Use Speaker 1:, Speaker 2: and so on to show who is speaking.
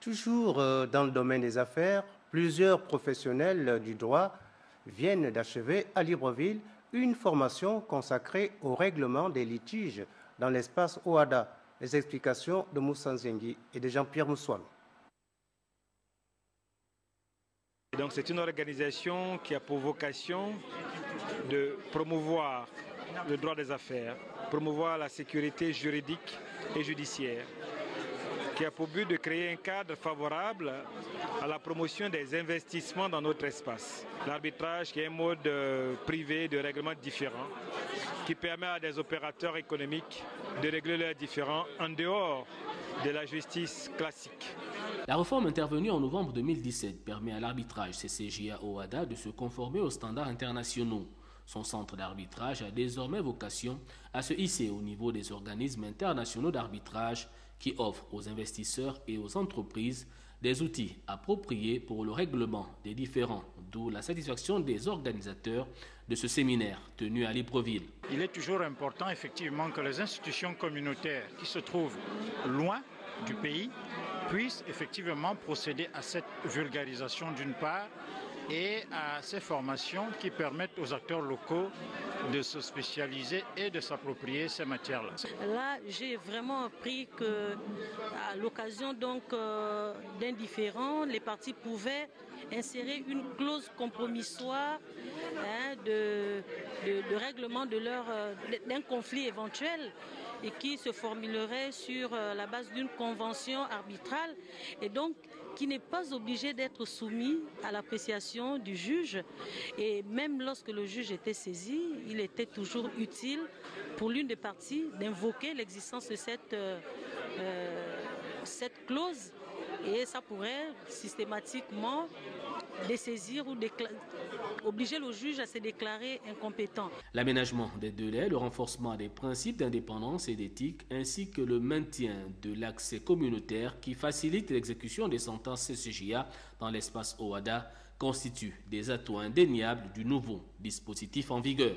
Speaker 1: Toujours dans le domaine des affaires, plusieurs professionnels du droit viennent d'achever à Libreville une formation consacrée au règlement des litiges dans l'espace OHADA. Les explications de Moussa Nzengi et de Jean-Pierre Moussoine.
Speaker 2: Donc c'est une organisation qui a pour vocation de promouvoir le droit des affaires, promouvoir la sécurité juridique et judiciaire, qui a pour but de créer un cadre favorable à la promotion des investissements dans notre espace. L'arbitrage qui est un mode privé de règlement différent, qui permet à des opérateurs économiques de régler leurs différends en dehors de la justice classique.
Speaker 3: La réforme intervenue en novembre 2017 permet à l'arbitrage CCJA OHADA de se conformer aux standards internationaux. Son centre d'arbitrage a désormais vocation à se hisser au niveau des organismes internationaux d'arbitrage qui offrent aux investisseurs et aux entreprises des outils appropriés pour le règlement des différends, d'où la satisfaction des organisateurs de ce séminaire tenu à Libreville.
Speaker 4: Il est toujours important effectivement que les institutions communautaires qui se trouvent loin du pays puissent effectivement procéder à cette vulgarisation d'une part et à ces formations qui permettent aux acteurs locaux de se spécialiser et de s'approprier ces matières-là.
Speaker 5: Là, j'ai vraiment appris qu'à l'occasion d'un différend, les parties pouvaient insérer une clause compromissoire de règlement d'un conflit éventuel et qui se formulerait sur la base d'une convention arbitrale et donc qui n'est pas obligé d'être soumis à l'appréciation du juge. Et même lorsque le juge était saisi, il était toujours utile pour l'une des parties d'invoquer l'existence de cette clause et ça pourrait systématiquement dessaisir ou obliger le juge à se déclarer incompétent.
Speaker 3: L'aménagement des délais, le renforcement des principes d'indépendance et d'éthique, ainsi que le maintien de l'accès communautaire qui facilite l'exécution des sentences CCJA dans l'espace OHADA constituent des atouts indéniables du nouveau dispositif en vigueur.